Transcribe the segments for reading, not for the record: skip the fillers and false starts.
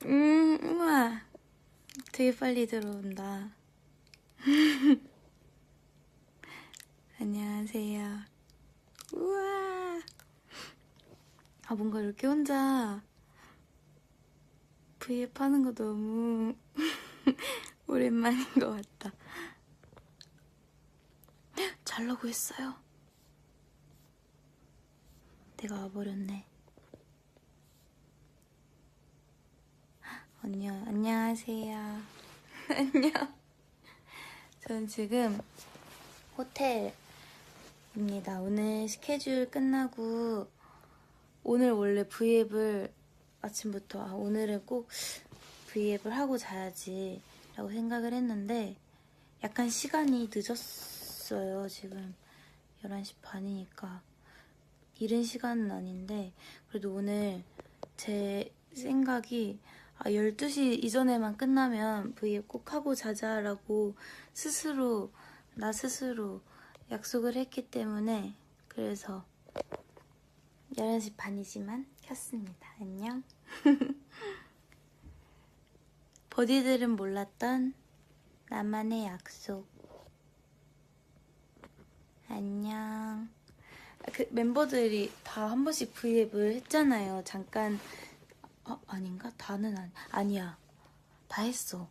우와. 되게 빨리 들어온다. 안녕하세요. 우와. 뭔가 이렇게 혼자 V앱 하는 거 너무 오랜만인 것 같다. 잘 나고 있어요. 내가 와버렸네. 안녕하세요. 안녕. 전 지금 호텔입니다. 오늘 스케줄 끝나고 오늘 원래 V앱을 아침부터 오늘은 꼭 V앱을 하고 자야지 라고 생각을 했는데 약간 시간이 늦었어요. 지금 11시 반이니까 이른 시간은 아닌데 그래도 오늘 제 생각이 12시 이전에만 끝나면 V앱 꼭 하고 자자라고 나 스스로 약속을 했기 때문에 그래서 11시 반이지만 켰습니다. 안녕. 버디들은 몰랐던 나만의 약속. 안녕. 멤버들이 다 한 번씩 V앱을 했잖아요. 잠깐. 아닌가? 아니야. 다 했어.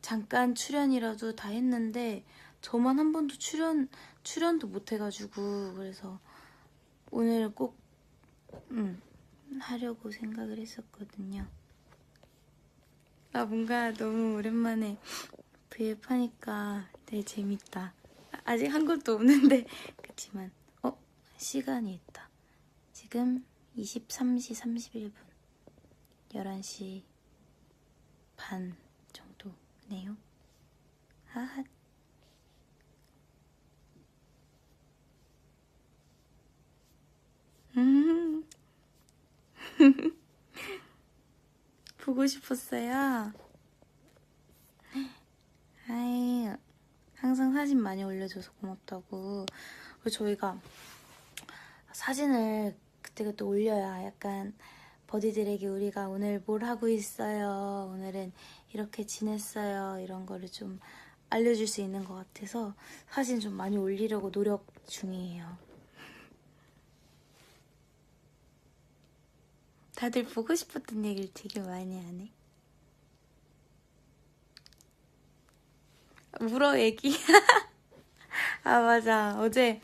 잠깐 출연이라도 다 했는데 저만 한 번도 출연도 못 해가지고 그래서 오늘은 꼭 하려고 생각을 했었거든요. 뭔가 너무 오랜만에 V앱 하니까 되게 재밌다. 아직 한 것도 없는데 그치만 시간이 있다. 지금 23시 31분 11시 반 정도네요. 하하. 보고 싶었어요. 아이, 항상 사진 많이 올려줘서 고맙다고. 그리고 저희가 사진을 그때그때 올려야 약간 버디들에게 우리가 오늘 뭘 하고 있어요, 오늘은 이렇게 지냈어요, 이런 거를 좀 알려줄 수 있는 것 같아서 사진 좀 많이 올리려고 노력 중이에요. 다들 보고 싶었던 얘기를 되게 많이 하네. 물어 얘기. 맞아. 어제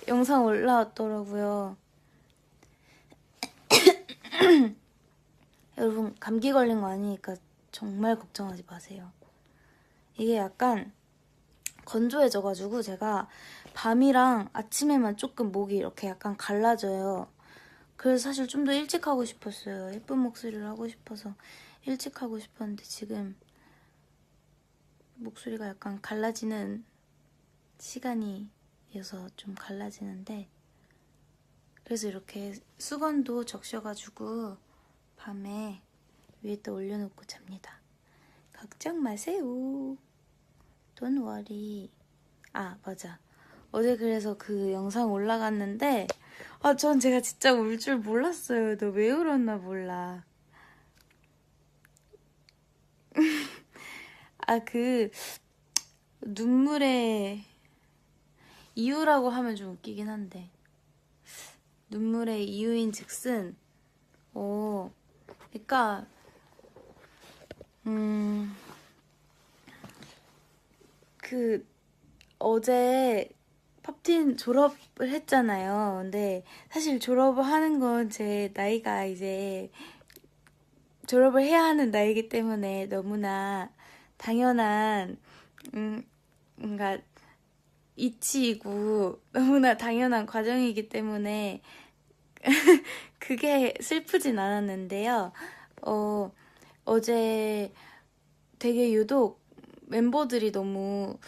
영상 올라왔더라고요. 여러분 감기 걸린 거 아니니까 정말 걱정하지 마세요. 이게 약간 건조해져가지고 제가 밤이랑 아침에만 조금 목이 이렇게 약간 갈라져요. 그래서 사실 좀 더 일찍 하고 싶었어요. 예쁜 목소리를 하고 싶어서 일찍 하고 싶었는데 지금 목소리가 약간 갈라지는 시간이어서 좀 갈라지는데 그래서 이렇게 수건도 적셔가지고 밤에 위에다 올려놓고 잡니다. 걱정 마세요. Don't worry. 맞아. 어제 그래서 그 영상 올라갔는데 전 제가 진짜 울 줄 몰랐어요. 너 왜 울었나 몰라. 눈물의 이유라고 하면 좀 웃기긴 한데 눈물의 이유인 즉슨 그러니까 어제 팝틴 졸업을 했잖아요. 근데 사실 졸업을 하는 건 제 나이가 이제 졸업을 해야 하는 나이기 때문에 너무나 당연한 뭔가 이치이고 너무나 당연한 과정이기 때문에 그게 슬프진 않았는데요. 어제 되게 유독 멤버들이 너무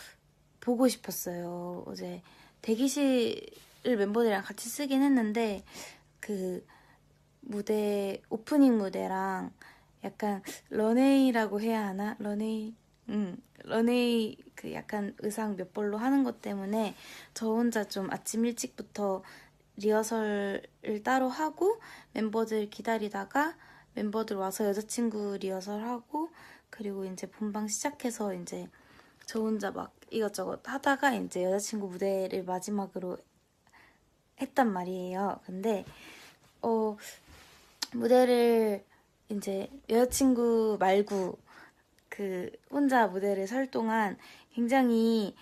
보고 싶었어요. 어제 대기실을 멤버들이랑 같이 쓰긴 했는데 그 오프닝 무대랑 약간 런웨이라고 해야 하나? 런웨이 그 약간 의상 몇 벌로 하는 것 때문에 저 혼자 좀 아침 일찍부터 리허설을 따로 하고 멤버들 기다리다가 멤버들 와서 여자친구 리허설 하고 그리고 이제 본방 시작해서 이제 저 혼자 막 이것저것 하다가 이제 여자친구 무대를 마지막으로 했단 말이에요. 근데 무대를 이제 여자친구 말고 그 혼자 무대를 설 동안 굉장히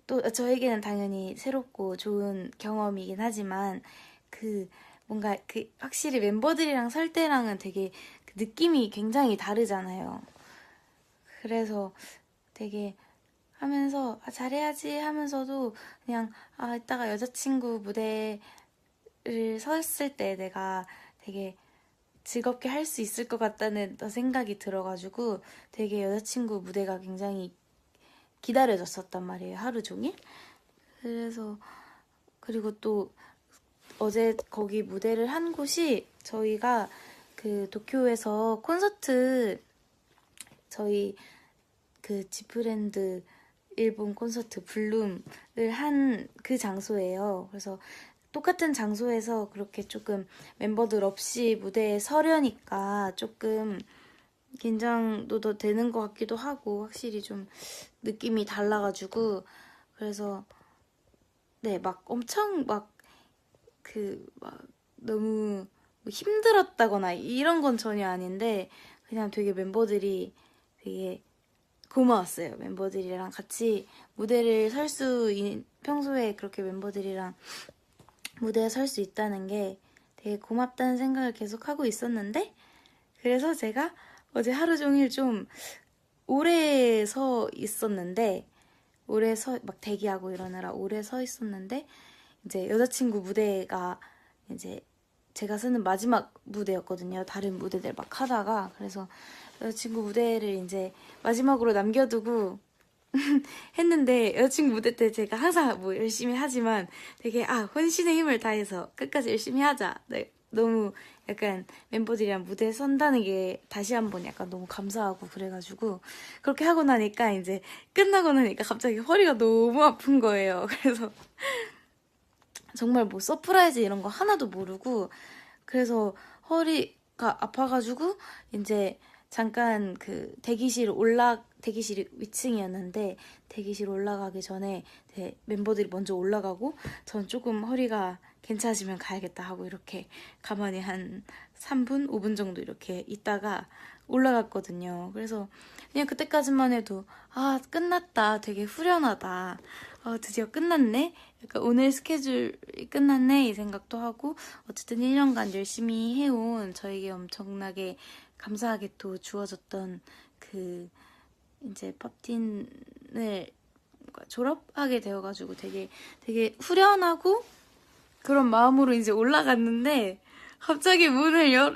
또 저에게는 당연히 새롭고 좋은 경험이긴 하지만 그 뭔가 그 확실히 멤버들이랑 설 때랑은 되게 그 느낌이 굉장히 다르잖아요. 그래서 되게 하면서 잘해야지 하면서도 그냥 이따가 여자친구 무대를 섰을 때 내가 되게 즐겁게 할 수 있을 것 같다는 생각이 들어가지고 되게 여자친구 무대가 굉장히 기다려졌었단 말이에요. 하루 종일. 그래서 그리고 또 어제 거기 무대를 한 곳이 저희가 그 도쿄에서 콘서트 저희 그 지프랜드 일본 콘서트 블룸을 한 그 장소예요. 그래서 똑같은 장소에서 그렇게 조금 멤버들 없이 무대에 서려니까 조금 긴장도 더 되는 것 같기도 하고 확실히 좀 느낌이 달라가지고 그래서 네, 막 엄청 막 너무 힘들었다거나 이런 건 전혀 아닌데 그냥 되게 멤버들이 되게 고마웠어요. 멤버들이랑 같이 무대를 평소에 그렇게 멤버들이랑 무대에 설 수 있다는 게 되게 고맙다는 생각을 계속 하고 있었는데 그래서 제가 어제 하루 종일 좀 오래 서 있었는데 막 대기하고 이러느라 오래 서 있었는데 이제 여자친구 무대가 이제 제가 쓰는 마지막 무대였거든요. 다른 무대들 막 하다가 그래서 여자친구 무대를 이제 마지막으로 남겨두고 했는데 여자친구 무대 때 제가 항상 뭐 열심히 하지만 되게 혼신의 힘을 다해서 끝까지 열심히 하자. 네, 너무 약간 멤버들이랑 무대에 선다는 게 다시 한번 약간 너무 감사하고 그래가지고 그렇게 하고 나니까 이제 끝나고 나니까 갑자기 허리가 너무 아픈 거예요. 그래서 정말 뭐 서프라이즈 이런 거 하나도 모르고 그래서 허리가 아파가지고 이제 잠깐 그 대기실이 위층이었는데 대기실 올라가기 전에 멤버들이 먼저 올라가고 전 조금 허리가 괜찮아지면 가야겠다 하고 이렇게 가만히 한 3분, 5분 정도 이렇게 있다가 올라갔거든요. 그래서 그냥 그때까지만 해도 끝났다. 되게 후련하다. 드디어 끝났네? 약간 오늘 스케줄이 끝났네? 이 생각도 하고 어쨌든 1년간 열심히 해온 저에게 엄청나게 감사하게 또 주어졌던 그 이제 팝틴을 졸업하게 되어가지고 되게 후련하고 그런 마음으로 이제 올라갔는데 갑자기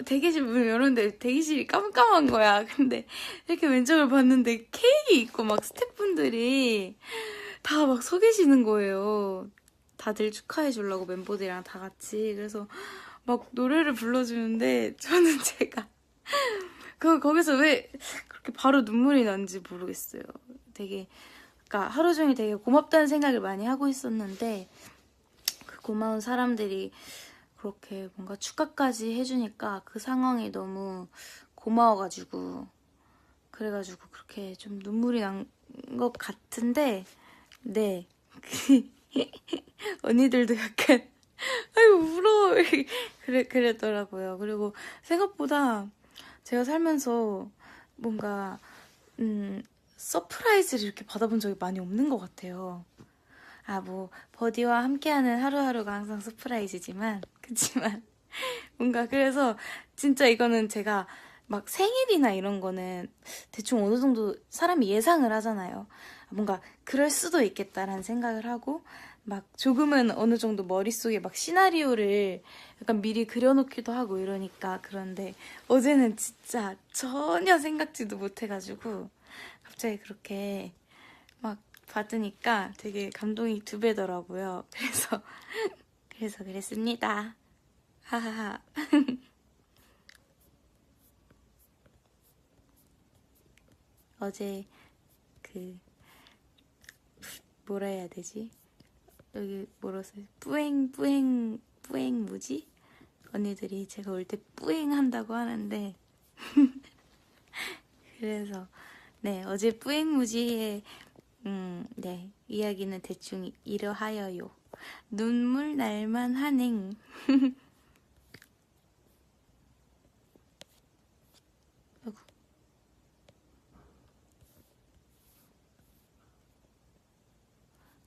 대기실 문을 열었는데 대기실이 깜깜한 거야. 근데 이렇게 왼쪽을 봤는데 케이크 있고 막 스태프분들이 다 막 서 계시는 거예요. 다들 축하해 주려고 멤버들이랑 다 같이. 그래서 막 노래를 불러주는데 저는 제가 거기서 왜 그렇게 바로 눈물이 난지 모르겠어요. 그러니까 하루 종일 되게 고맙다는 생각을 많이 하고 있었는데 그 고마운 사람들이 그렇게 뭔가 축하까지 해주니까 그 상황이 너무 고마워가지고 그래가지고 그렇게 좀 눈물이 난 것 같은데 네 언니들도 약간 아유 울어 그랬더라고요. 그리고 생각보다 제가 살면서 뭔가 서프라이즈를 이렇게 받아본 적이 많이 없는 것 같아요. 뭐 버디와 함께하는 하루하루가 항상 서프라이즈지만 그치만 뭔가 그래서 진짜 이거는 제가 막 생일이나 이런 거는 대충 어느 정도 사람이 예상을 하잖아요. 뭔가 그럴 수도 있겠다라는 생각을 하고 막 조금은 어느 정도 머릿속에 막 시나리오를 약간 미리 그려놓기도 하고 이러니까 그런데 어제는 진짜 전혀 생각지도 못해가지고 갑자기 그렇게 막 받으니까 되게 감동이 2배더라고요. 그래서 그랬습니다. 하하하. 어제 뭐라 해야 되지? 여기 뭐라 써요? 무지? 언니들이 제가 올 때 뿌잉 한다고 하는데 그래서 네, 어제 뿌잉 무지의 네, 이야기는 대충 이러하여요. 눈물 날만 하냉. 아이고.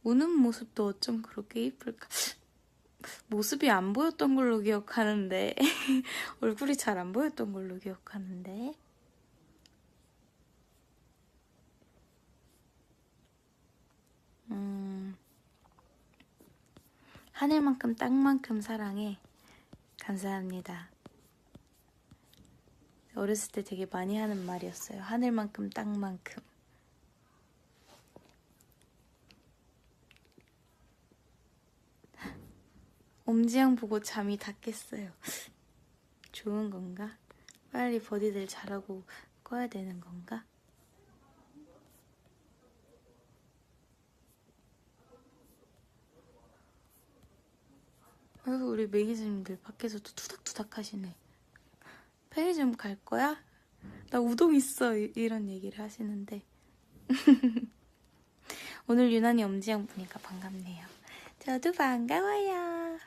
우는 모습도 어쩜 그렇게 이쁠까? 모습이 안 보였던 걸로 기억하는데 얼굴이 잘 안 보였던 걸로 기억하는데 하늘만큼 땅만큼 사랑해. 감사합니다. 어렸을 때 되게 많이 하는 말이었어요. 하늘만큼 땅만큼. 엄지양 보고 잠이 다 깼어요. 좋은 건가? 빨리 버디들 잘하고 꺼야 되는 건가? 아이고, 우리 매니저님들 밖에서도 투닥투닥 하시네. 편의점 갈 거야? 나 우동 있어. 이런 얘기를 하시는데 오늘 유난히 엄지양 보니까 반갑네요. 저도 반가워요.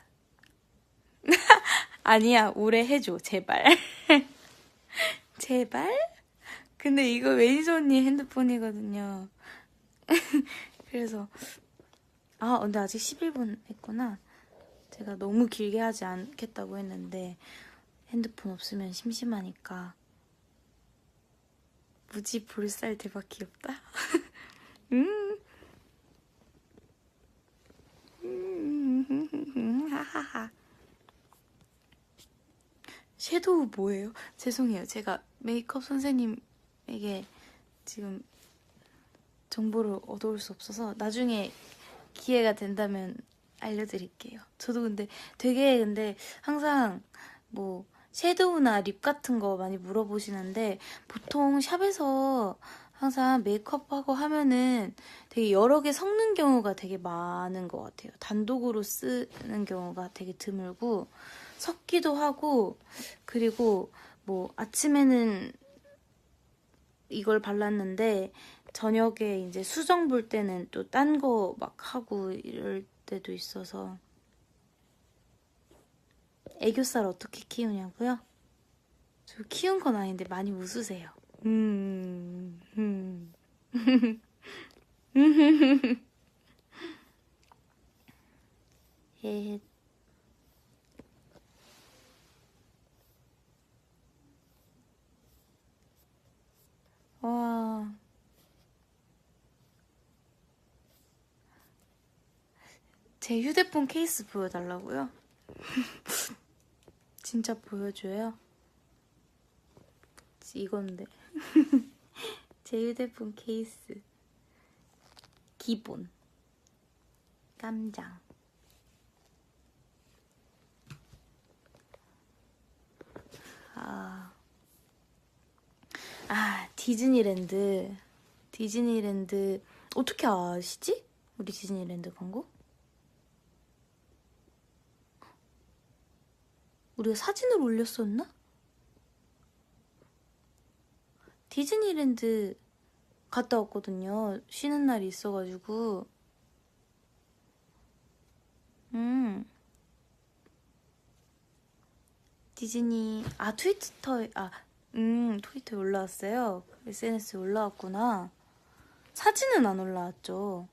아니야, 올해 해줘, 제발. 제발? 근데 이거 매니저 언니 핸드폰이거든요. 그래서 근데 아직 11분 했구나. 제가 너무 길게 하지 않겠다고 했는데 핸드폰 없으면 심심하니까. 무지 볼살 대박 귀엽다. 하하하. 섀도우 뭐예요? 죄송해요. 제가 메이크업 선생님에게 지금 정보를 얻어올 수 없어서 나중에 기회가 된다면 알려드릴게요. 저도 근데 되게 항상 뭐 섀도우나 립 같은 거 많이 물어보시는데 보통 샵에서 항상 메이크업하고 하면은 되게 여러 개 섞는 경우가 되게 많은 것 같아요. 단독으로 쓰는 경우가 되게 드물고 섞기도 하고 그리고 뭐 아침에는 이걸 발랐는데 저녁에 이제 수정 볼 때는 또 딴 거 막 하고 이럴 때도 있어서. 애교살 어떻게 키우냐고요? 저 키운 건 아닌데 많이 웃으세요. 예. 와. 제 휴대폰 케이스 보여달라고요? 진짜 보여줘요? 이건데. 제 휴대폰 케이스. 기본. 깜장. 디즈니랜드. 디즈니랜드. 어떻게 아시지? 우리 디즈니랜드 간 거? 우리가 사진을 올렸었나? 디즈니랜드 갔다 왔거든요. 쉬는 날이 있어가지고. 디즈니, 트위터에 올라왔어요. SNS에 올라왔구나. 사진은 안 올라왔죠.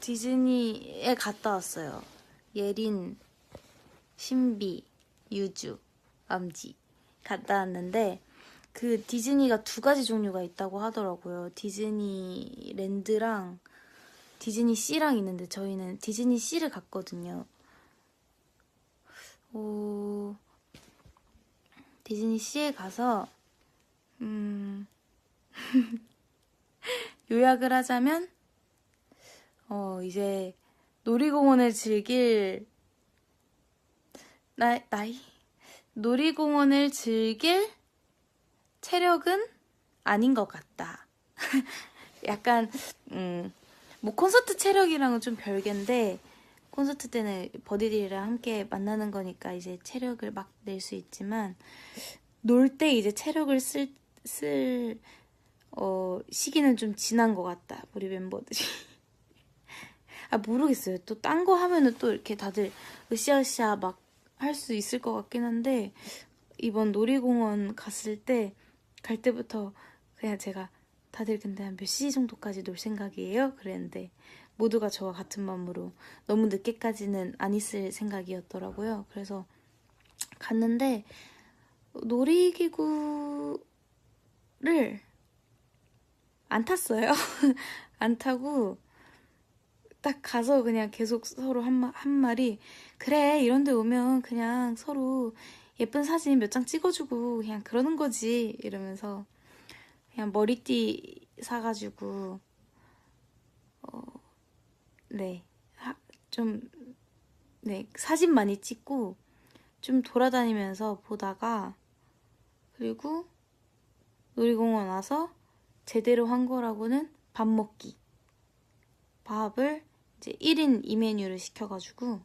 디즈니에 갔다 왔어요. 예린, 신비, 유주, 엄지 갔다 왔는데 디즈니가 두 가지 종류가 있다고 하더라고요. 디즈니랜드랑 디즈니씨랑 있는데 저희는 디즈니씨를 갔거든요. 디즈니씨에 가서 요약을 하자면 이제 놀이공원을 즐길 놀이공원을 즐길 체력은 아닌 것 같다. 약간 뭐 콘서트 체력이랑은 좀 별개인데 콘서트 때는 버디들이랑 함께 만나는 거니까 이제 체력을 막 낼 수 있지만 놀 때 이제 체력을 쓸 시기는 좀 지난 것 같다, 우리 멤버들이. 아, 모르겠어요. 또 딴 거 하면은 또 이렇게 다들 으쌰으쌰 막 할 수 있을 것 같긴 한데 이번 놀이공원 갈 때부터 그냥 제가 다들 근데 한 몇 시 정도까지 놀 생각이에요? 그랬는데 모두가 저와 같은 마음으로 너무 늦게까지는 안 있을 생각이었더라고요. 그래서 갔는데 놀이기구를 안 탔어요. 안 타고 딱 가서 그냥 계속 서로 한 말이 그래, 이런 데 오면 그냥 서로 예쁜 사진 몇 장 찍어주고 그냥 그러는 거지 이러면서 그냥 머리띠 사가지고 네, 좀 네, 사진 많이 찍고 좀 돌아다니면서 보다가 그리고 놀이공원 와서 제대로 한 거라고는 밥 먹기. 밥을 이제 1인 2메뉴를 시켜가지고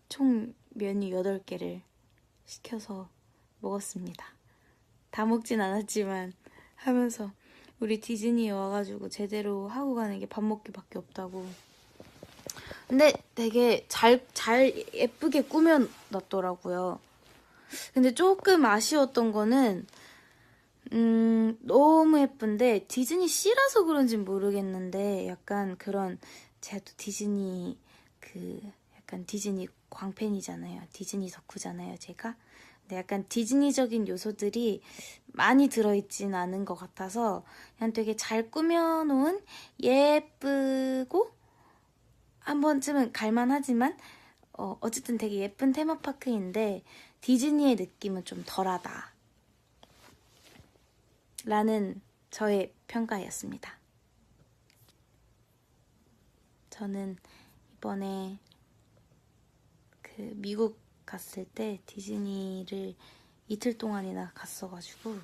총 메뉴 8개를 시켜서 먹었습니다. 다 먹진 않았지만 하면서 우리 디즈니에 와가지고 제대로 하고 가는 게 밥 먹기밖에 없다고. 근데 되게 잘 예쁘게 꾸며놨더라고요. 근데 조금 아쉬웠던 거는 너무 예쁜데 디즈니 씨라서 그런진 모르겠는데 약간 그런, 제가 또 디즈니 약간 디즈니 광팬이잖아요. 디즈니 덕후잖아요, 제가. 근데 약간 디즈니적인 요소들이 많이 들어있진 않은 것 같아서 그냥 되게 잘 꾸며놓은 예쁘고 한 번쯤은 갈만하지만 어쨌든 되게 예쁜 테마파크인데 디즈니의 느낌은 좀 덜하다 라는 저의 평가였습니다. 저는 이번에 미국 갔을 때 디즈니를 이틀 동안이나 갔어가지고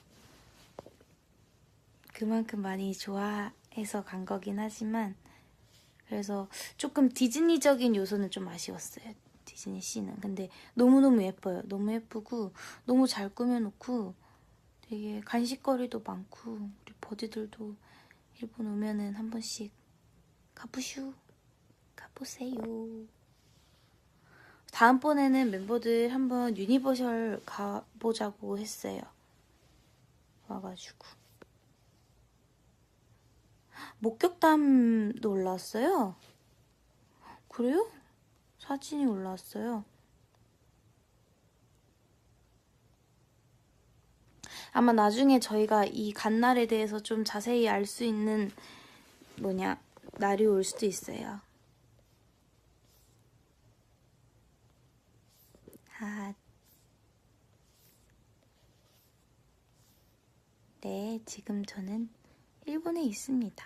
그만큼 많이 좋아해서 간 거긴 하지만 그래서 조금 디즈니적인 요소는 좀 아쉬웠어요. 디즈니 씨는. 근데 너무너무 예뻐요. 너무 예쁘고 너무 잘 꾸며놓고 되게 간식거리도 많고 우리 버디들도 일본 오면은 한 번씩 가보세요. 다음번에는 멤버들 한번 유니버셜 가보자고 했어요. 와가지고 목격담도 올라왔어요. 그래요? 사진이 올라왔어요. 아마 나중에 저희가 이 갓날에 대해서 좀 자세히 알 수 있는 날이 올 수도 있어요. 네, 지금 저는 일본에 있습니다.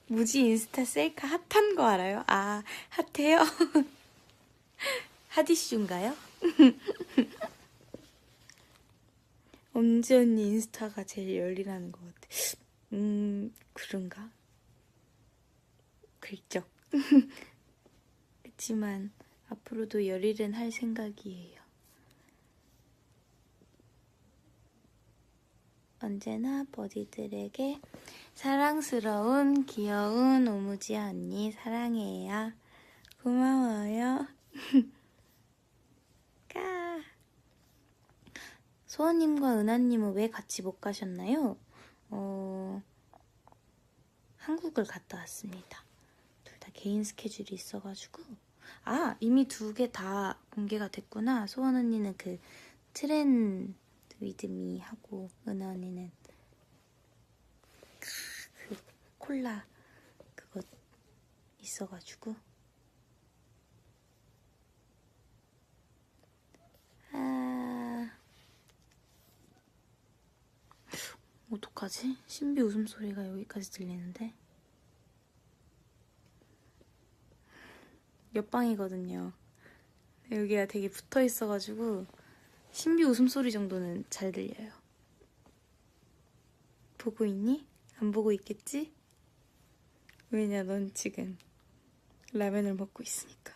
무지 인스타 셀카 핫한 거 알아요? 아, 핫해요? 핫이슈인가요? 엄지 언니 인스타가 제일 열일하는 것 같아. 그런가? 글쩍. 그치만 앞으로도 열일은 할 생각이에요. 언제나 버디들에게 사랑스러운 귀여운 오무지 언니 사랑해요. 고마워요. 까. 소원님과 은하님은 왜 같이 못 가셨나요? 한국을 갔다 왔습니다. 둘 다 개인 스케줄이 있어가지고. 아, 이미 2개 다 공개가 됐구나. 소원 언니는 트렌드 위드미 하고 은하 언니는 콜라 그거 있어가지고. 어떡하지? 신비 웃음소리가 여기까지 들리는데. 옆방이거든요. 여기가 되게 붙어 있어가지고 신비 웃음소리 정도는 잘 들려요. 보고 있니? 안 보고 있겠지? 왜냐, 넌 지금 라면을 먹고 있으니까.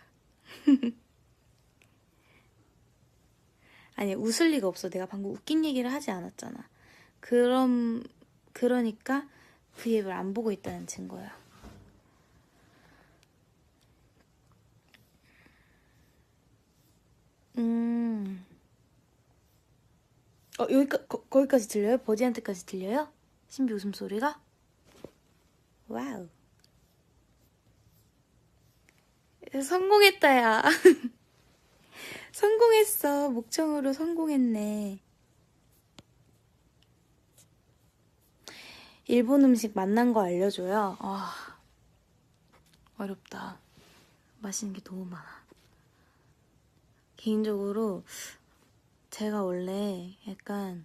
아니, 웃을 리가 없어. 내가 방금 웃긴 얘기를 하지 않았잖아. 그러니까 V앱을 안 보고 있다는 증거야. 거기까지 들려요? 버디한테까지 들려요? 신비 웃음소리가? 와우. 성공했다, 야. 성공했어. 목청으로 성공했네. 일본 음식 맛난 거 알려줘요? 아, 어렵다. 맛있는 게 너무 많아. 개인적으로 제가 원래 약간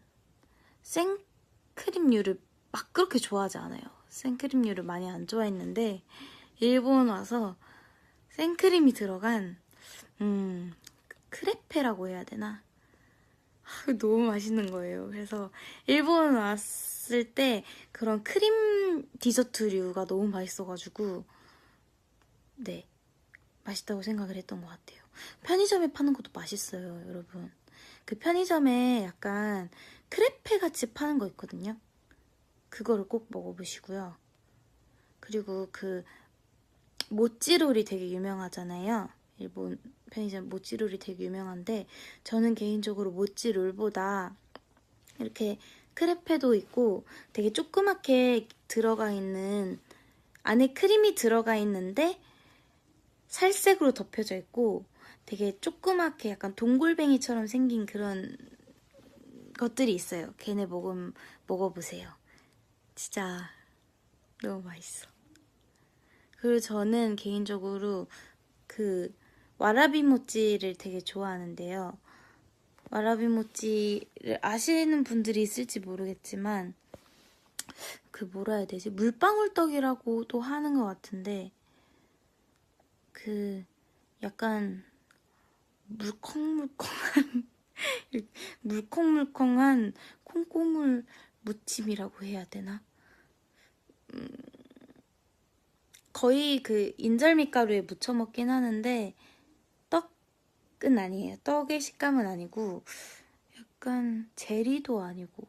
생크림류를 막 그렇게 좋아하지 않아요. 생크림류를 많이 안 좋아했는데 일본 와서 생크림이 들어간 크레페라고 해야 되나? 너무 맛있는 거예요. 그래서 일본 왔을 때 그런 크림 디저트류가 너무 맛있어가지고 네, 맛있다고 생각을 했던 것 같아요. 편의점에 파는 것도 맛있어요, 여러분. 그 편의점에 약간 크레페 같이 파는 거 있거든요. 그거를 꼭 먹어보시고요. 그리고 그 모찌롤이 되게 유명하잖아요. 일본 편의점 모찌롤이 되게 유명한데 저는 개인적으로 모찌롤보다 이렇게 크레페도 있고 되게 조그맣게 들어가 있는 안에 크림이 들어가 있는데 살색으로 덮여져 있고 되게 조그맣게 약간 동글뱅이처럼 생긴 그런 것들이 있어요. 걔네 먹어보세요. 진짜 너무 맛있어. 그리고 저는 개인적으로 그 와라비 모찌를 되게 좋아하는데요. 와라비 모찌를 아시는 분들이 있을지 모르겠지만 그 뭐라 해야 되지? 물방울떡이라고도 하는 것 같은데 그 약간 물컹물컹한 콩고물 무침이라고 해야 되나? 거의 그 인절미가루에 무쳐 먹긴 하는데 떡은 아니에요. 떡의 식감은 아니고 약간 제리도 아니고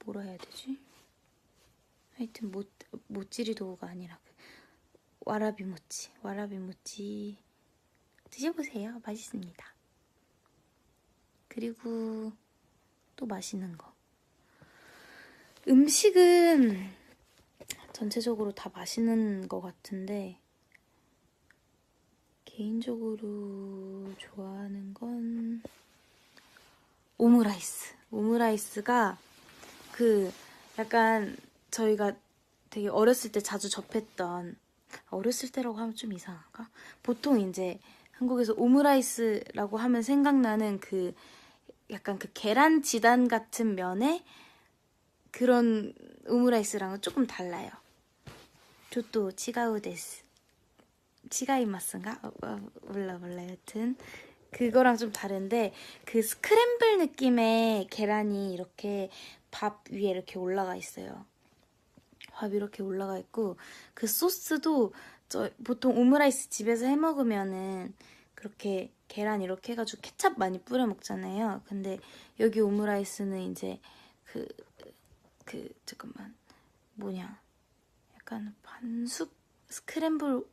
뭐라 해야 되지? 하여튼 모찌리도가 아니라 와라비 모찌 드셔보세요. 맛있습니다. 그리고 또 맛있는 거. 음식은 전체적으로 다 맛있는 것 같은데 개인적으로 좋아하는 건 오므라이스. 오므라이스가 그 약간 저희가 되게 어렸을 때 자주 접했던 어렸을 때라고 하면 좀 이상한가? 보통 이제 한국에서 오므라이스라고 하면 생각나는 그 약간 그 계란 지단 같은 면에 그런 오므라이스랑은 조금 달라요. 저도 치가우 데스. 치가이마스인가? 몰라 여튼 그거랑 좀 다른데 그 스크램블 느낌의 계란이 이렇게 밥 위에 이렇게 올라가 있어요. 밥이 이렇게 올라가 있고 그 소스도 보통 오므라이스 집에서 해 먹으면은 그렇게 계란 이렇게 해가지고 케찹 많이 뿌려 먹잖아요. 근데 여기 오므라이스는 이제 잠깐만 뭐냐 약간 반숙 스크램블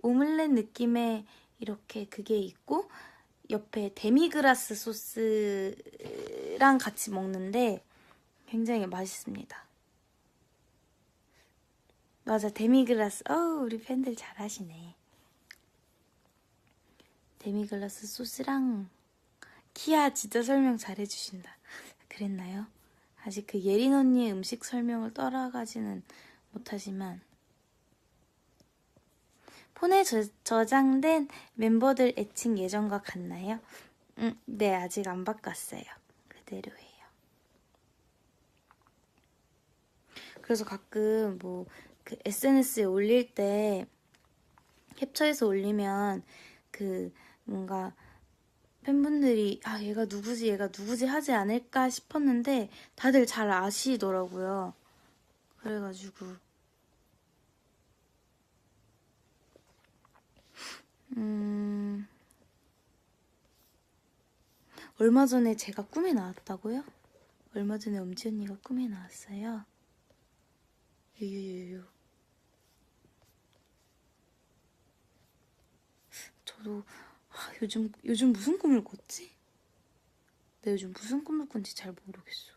오믈렛 느낌의 이렇게 그게 있고 옆에 데미그라스 소스랑 같이 먹는데 굉장히 맛있습니다. 맞아, 데미글라스. 우리 팬들 잘하시네. 데미글라스 소스랑 키아 진짜 설명 잘해주신다. 그랬나요? 아직 그 예린 언니의 음식 설명을 따라가지는 못하지만 폰에 저장된 멤버들 애칭 예전과 같나요? 네, 아직 안 바꿨어요. 그대로예요. 그래서 가끔 그 SNS에 올릴 때 캡처해서 올리면 그 뭔가 팬분들이 얘가 누구지 하지 않을까 싶었는데 다들 잘 아시더라고요. 그래가지고 얼마 전에 제가 꿈에 나왔다고요? 얼마 전에 엄지 언니가 꿈에 나왔어요. 유유유유. 저도 요즘 무슨 꿈을 꿨지? 내가 요즘 무슨 꿈을 꾼지 잘 모르겠어.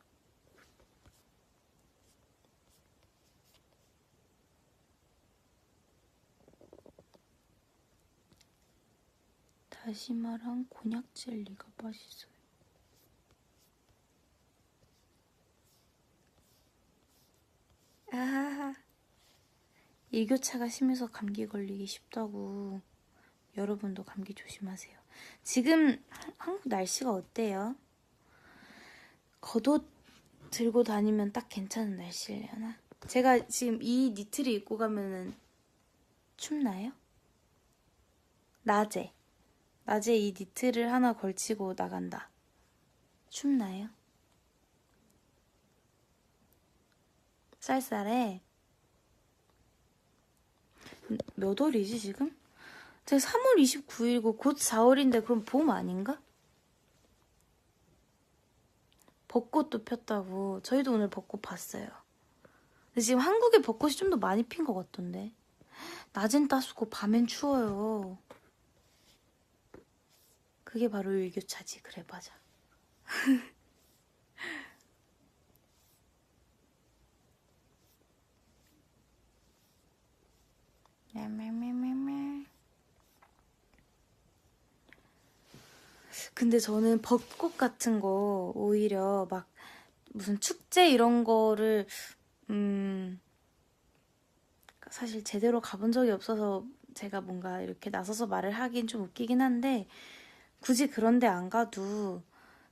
다시마랑 곤약 젤리가 맛있어요. 일교차가 심해서 감기 걸리기 쉽다고. 여러분도 감기 조심하세요. 지금 한국 날씨가 어때요? 겉옷 들고 다니면 딱 괜찮은 날씨려나? 제가 지금 이 니트를 입고 가면은 춥나요? 낮에 이 니트를 하나 걸치고 나간다. 춥나요? 쌀쌀해. 몇 월이지 지금? 제가 3월 29일이고 곧 4월인데 그럼 봄 아닌가? 벚꽃도 폈다고. 저희도 오늘 벚꽃 봤어요. 근데 지금 한국에 벚꽃이 좀 더 많이 핀 것 같던데. 낮엔 따숩고 밤엔 추워요. 그게 바로 일교차지. 그래, 맞아. 근데 저는 벚꽃 같은 거 오히려 막 무슨 축제 이런 거를 사실 제대로 가본 적이 없어서 제가 뭔가 이렇게 나서서 말을 하긴 좀 웃기긴 한데 굳이 그런 데 안 가도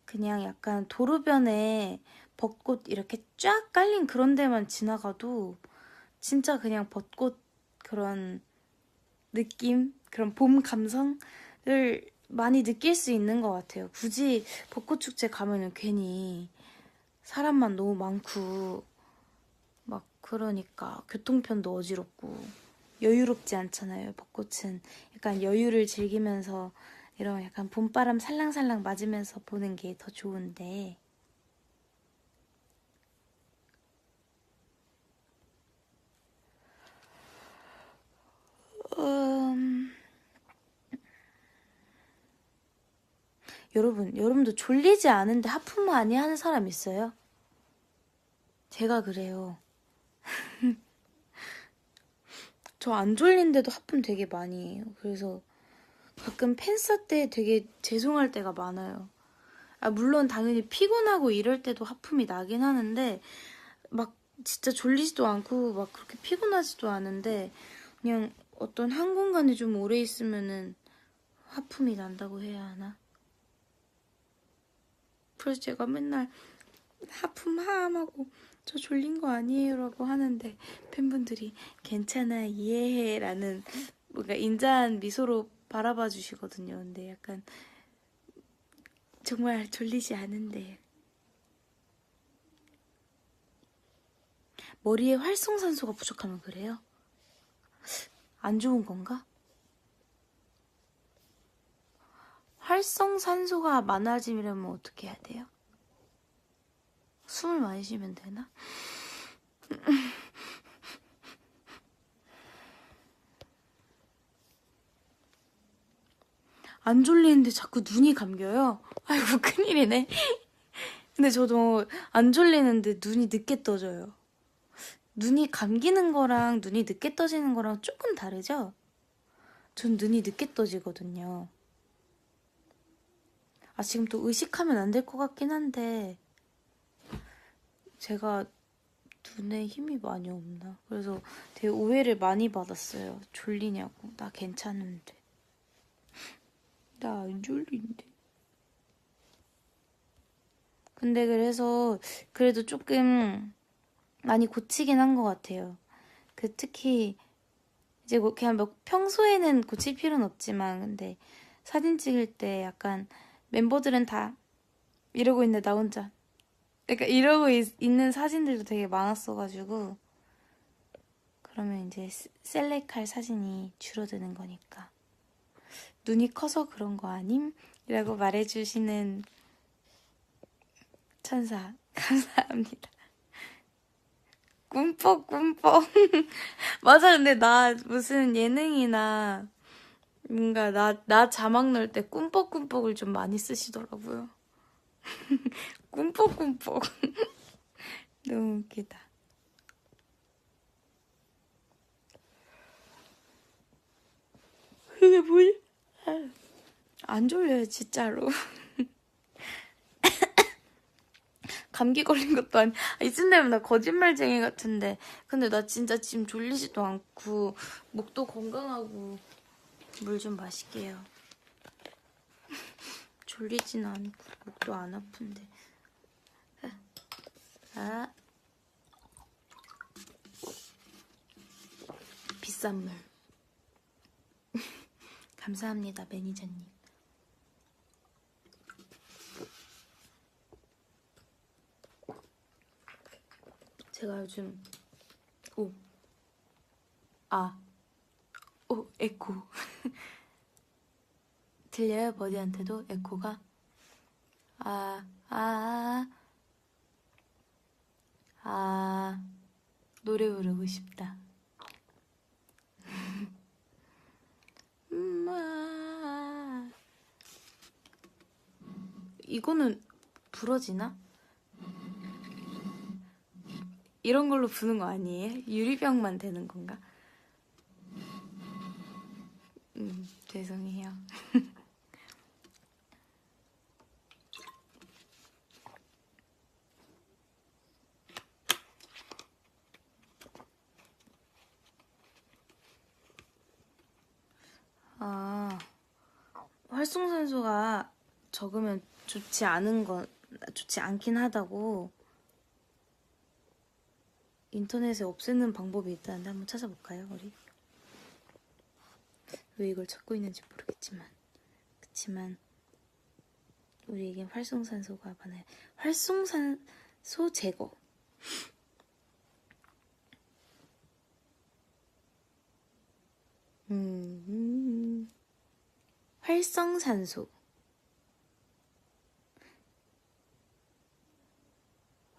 그냥 약간 도로변에 벚꽃 이렇게 쫙 깔린 그런 데만 지나가도 진짜 그냥 벚꽃 그런 느낌? 그런 봄 감성을 많이 느낄 수 있는 것 같아요. 굳이 벚꽃 축제 가면은 괜히 사람만 너무 많고 막 그러니까 교통편도 어지럽고 여유롭지 않잖아요. 벚꽃은 약간 여유를 즐기면서 이런 약간 봄바람 살랑살랑 맞으면서 보는 게 더 좋은데 음... 여러분도 졸리지 않은데 하품 많이 하는 사람 있어요? 제가 그래요. 저 안 졸린데도 하품 되게 많이 해요. 그래서 가끔 팬싸 때 되게 죄송할 때가 많아요. 물론 당연히 피곤하고 이럴 때도 하품이 나긴 하는데 막 진짜 졸리지도 않고 막 그렇게 피곤하지도 않은데 그냥 어떤 한 공간에 좀 오래 있으면은 하품이 난다고 해야 하나? 그래서 제가 맨날 하품 하고 저 졸린 거 아니에요라고 하는데 팬분들이 괜찮아 이해해라는 뭔가 인자한 미소로 바라봐 주시거든요. 근데 약간 정말 졸리지 않은데 머리에 활성산소가 부족하면 그래요? 안 좋은 건가? 활성산소가 많아지려면 어떻게 해야 돼요? 숨을 많이 쉬면 되나? 안 졸리는데 자꾸 눈이 감겨요. 아이고 큰일이네. 근데 저도 안 졸리는데 눈이 늦게 떠져요. 눈이 감기는 거랑 눈이 늦게 떠지는 거랑 조금 다르죠? 전 눈이 늦게 떠지거든요. 지금 또 의식하면 안 될 것 같긴 한데 제가 눈에 힘이 많이 없나? 그래서 되게 오해를 많이 받았어요. 졸리냐고. 나 괜찮은데. 나 안 졸린데. 근데 그래서 그래도 조금 많이 고치긴 한 것 같아요. 특히 이제 뭐 그냥 평소에는 고칠 필요는 없지만 근데 사진 찍을 때 약간 멤버들은 다 이러고 있는데 나 혼자. 그러니까 이러고 있는 사진들도 되게 많았어가지고 그러면 이제 셀렉할 사진이 줄어드는 거니까. 눈이 커서 그런 거 아님? 이라고 말해주시는 천사 감사합니다. 꿈뻑꿈뻑. 맞아. 근데 나 무슨 예능이나 뭔가 나 자막 넣을 때 꿈뻑꿈뻑을 좀 많이 쓰시더라고요. 꿈뻑꿈뻑. 너무 웃기다. 그게 뭐야? 안 졸려요 진짜로. 감기 걸린 것도 아니. 이쯤 되면 나 거짓말쟁이 같은데. 근데 나 진짜 지금 졸리지도 않고 목도 건강하고 물 좀 마실게요. 졸리진 않고 목도 안 아픈데. 아, 비싼 물. 감사합니다 매니저님. 제가 요즘 에코. 들려요? 버디한테도 에코가? 노래 부르고 싶다. 이거는 부러지나? 이런 걸로 부는 거 아니에요? 유리병만 되는 건가? 죄송해요. 활성산소가 적으면 좋지 않긴 하다고 인터넷에 없애는 방법이 있다는데 한번 찾아볼까요, 우리? 왜 이걸 찾고 있는지 모르겠지만 그치만 우리에겐 활성산소가 많아요. 활성산소 제거.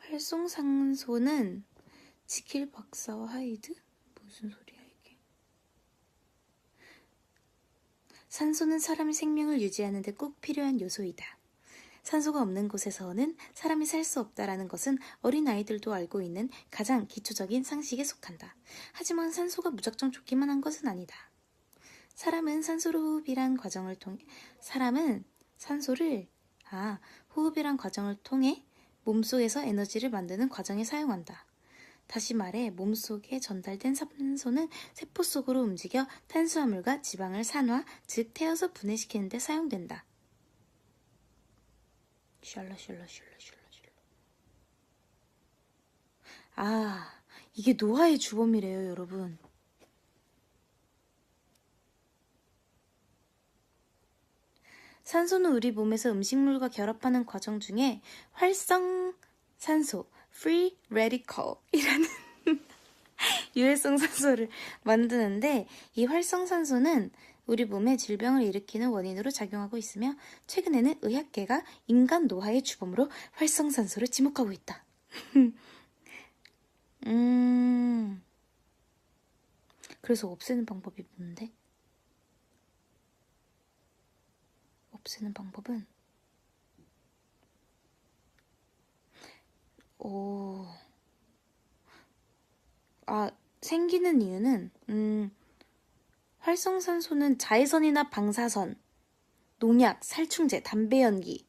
활성산소는 지킬 박사와 하이드? 무슨 소리야 이게? 산소는 사람의 생명을 유지하는 데 꼭 필요한 요소이다. 산소가 없는 곳에서는 사람이 살 수 없다라는 것은 어린아이들도 알고 있는 가장 기초적인 상식에 속한다. 하지만 산소가 무작정 좋기만 한 것은 아니다. 사람은 산소를 호흡이란 과정을 통해 몸속에서 에너지를 만드는 과정에 사용한다. 다시 말해 몸속에 전달된 산소는 세포 속으로 움직여 탄수화물과 지방을 산화, 즉 태워서 분해시키는 데 사용된다. 이게 노화의 주범이래요, 여러분. 산소는 우리 몸에서 음식물과 결합하는 과정 중에 활성산소, free radical이라는 유해성 산소를 만드는데 이 활성산소는 우리 몸에 질병을 일으키는 원인으로 작용하고 있으며 최근에는 의학계가 인간 노화의 주범으로 활성산소를 지목하고 있다. 그래서 없애는 방법이 뭔데? 없애는 방법은 생기는 이유는 활성산소는 자외선이나 방사선, 농약, 살충제, 담배 연기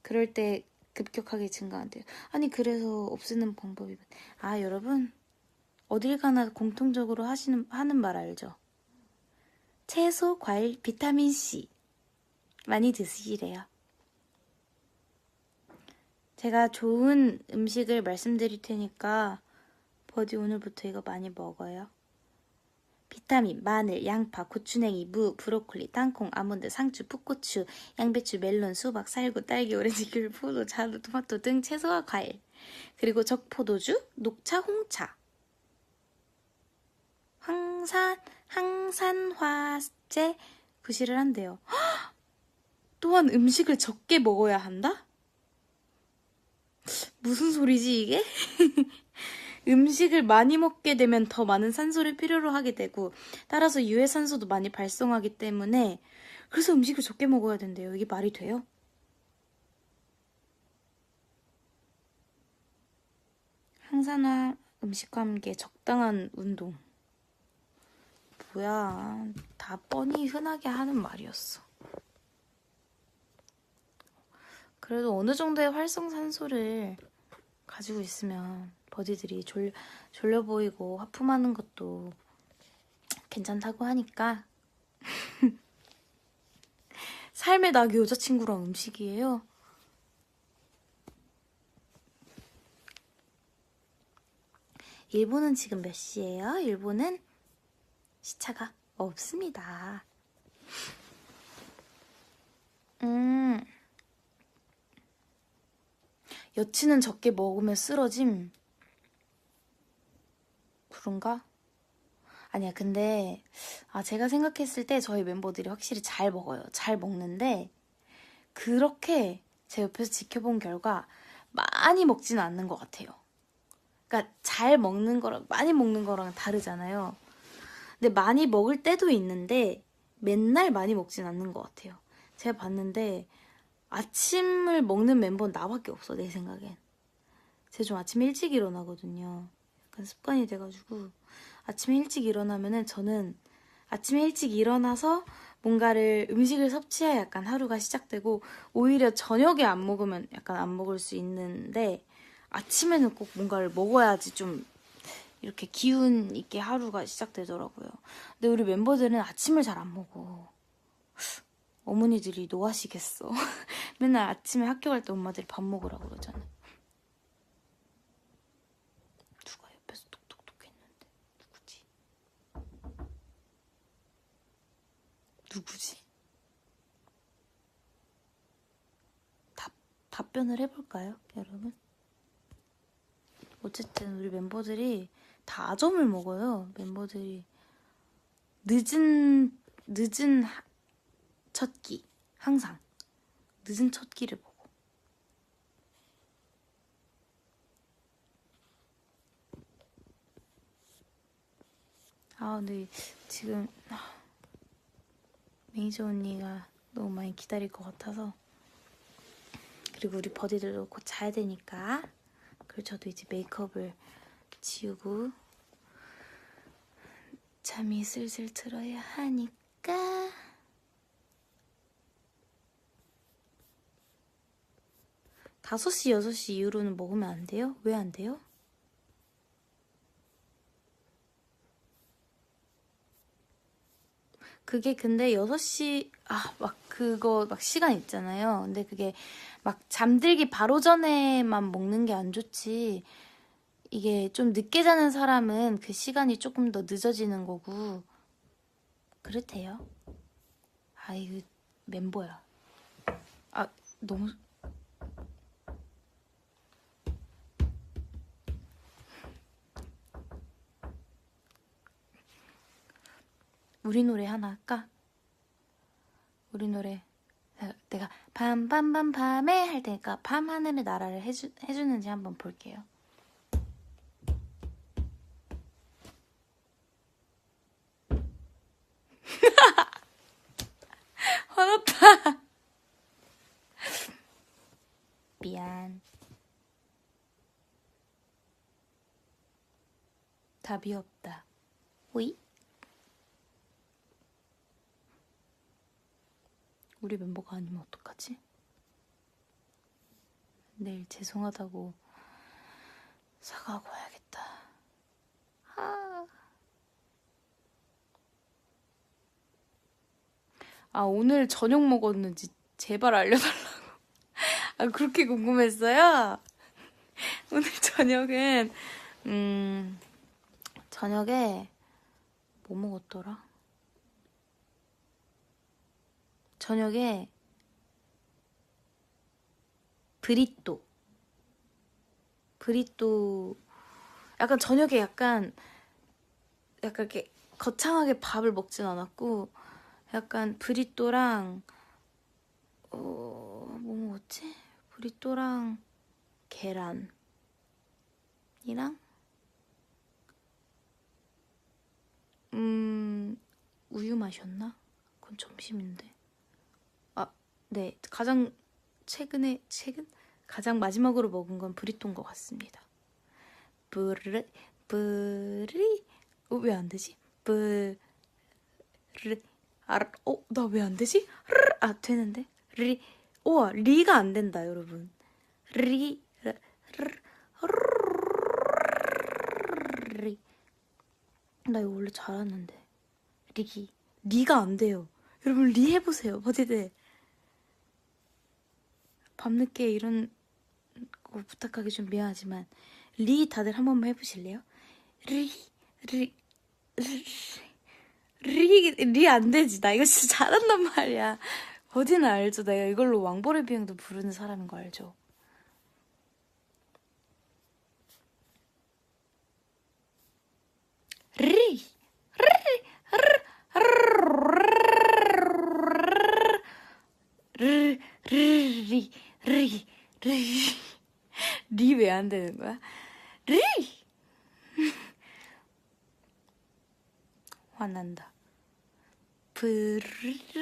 그럴 때 급격하게 증가한대요. 아니 그래서 없애는 방법이 여러분 어딜 가나 공통적으로 하는 말 알죠? 채소, 과일, 비타민C 많이 드시래요. 제가 좋은 음식을 말씀드릴 테니까 버디 오늘부터 이거 많이 먹어요. 비타민, 마늘, 양파, 고추냉이, 무, 브로콜리, 땅콩, 아몬드, 상추, 풋고추, 양배추, 멜론, 수박, 살구, 딸기, 오렌지, 귤, 포도, 자두, 토마토 등 채소와 과일. 그리고 적포도주, 녹차, 홍차. 항산화제 구실을 한대요. 또한 음식을 적게 먹어야 한다? 무슨 소리지 이게? 음식을 많이 먹게 되면 더 많은 산소를 필요로 하게 되고 따라서 유해산소도 많이 발생하기 때문에 그래서 음식을 적게 먹어야 된대요. 이게 말이 돼요? 항산화 음식과 함께 적당한 운동. 뭐야, 다 뻔히 흔하게 하는 말이었어. 그래도 어느 정도의 활성산소를 가지고 있으면 버디들이 졸려 보이고 하품하는 것도 괜찮다고 하니까 삶의 낙이 여자친구랑 음식이에요. 일본은 지금 몇 시예요? 일본은 시차가 없습니다. 여친은 적게 먹으면 쓰러짐. 그런가? 아니야, 근데 제가 생각했을 때 저희 멤버들이 확실히 잘 먹어요. 잘 먹는데 그렇게 제 옆에서 지켜본 결과 많이 먹지는 않는 것 같아요. 그러니까 잘 먹는 거랑 많이 먹는 거랑 다르잖아요. 근데 많이 먹을 때도 있는데 맨날 많이 먹진 않는 것 같아요. 제가 봤는데 아침을 먹는 멤버는 나밖에 없어, 내 생각엔. 제가 좀 아침 일찍 일어나거든요. 약간 습관이 돼가지고 아침에 일찍 일어나면은 저는 아침에 일찍 일어나서 뭔가를 음식을 섭취해야 약간 하루가 시작되고 오히려 저녁에 안 먹으면 약간 안 먹을 수 있는데 아침에는 꼭 뭔가를 먹어야지 좀 이렇게 기운 있게 하루가 시작되더라고요. 근데 우리 멤버들은 아침을 잘 안 먹어. 어머니들이 노하시겠어. 맨날 아침에 학교 갈 때 엄마들이 밥 먹으라고 그러잖아. 누가 옆에서 톡톡톡 했는데 누구지? 누구지? 답변을 해볼까요, 여러분? 어쨌든 우리 멤버들이 다 아점을 먹어요. 멤버들이 늦은 첫 끼, 항상 늦은 첫 끼를 먹어. 근데 지금 매니저 언니가 너무 많이 기다릴 것 같아서, 그리고 우리 버디들도 곧 자야 되니까, 그리고 저도 이제 메이크업을 지우고 잠이 슬슬 들어야 하니까 5시, 6시 이후로는 먹으면 안 돼요? 왜 안 돼요? 그게 근데 6시, 그거 시간 있잖아요. 근데 그게 막 잠들기 바로 전에만 먹는 게 안 좋지. 이게 좀 늦게 자는 사람은 그 시간이 조금 더 늦어지는 거고, 그렇대요. 이거 멤버야. 너무. 우리 노래 하나 할까? 우리 노래. 내가 밤밤밤밤에 할 테니까 밤하늘의 나라를 해주는지 한번 볼게요. 화났다. 미안. 답이 없다. 오이? 우리 멤버가 아니면 어떡하지? 내일 죄송하다고 사과하고 와야겠다. 오늘 저녁 먹었는지 제발 알려달라고. 그렇게 궁금했어요? 오늘 저녁은 저녁에 뭐 먹었더라? 저녁에 브리또 약간 저녁에 약간 이렇게 거창하게 밥을 먹진 않았고 약간 브리또랑 뭐 먹었지? 브리또랑 계란이랑 우유 마셨나? 그건 점심인데. 네, 최근 가장 마지막으로 먹은 건 브리또인 것 같습니다. 왜 안 되지? 나 왜 안 되지? 되는데? 우와, 리가 안 된다, 여러분. 나 이거 원래 잘하는데. 리가 안 돼요. 여러분, 리 해보세요, 버디들. 밤늦게 이런 거 부탁하기 좀 미안하지만 리 다들 한 번만 해보실래요? 리 안 되지. 나 이거 진짜 잘한단 말이야. 어디는 알죠? 내가 이걸로 왕벌의 비행도 부르는 사람인 거 알죠? 리 왜 안 되는 거야? 화난다. 브리또.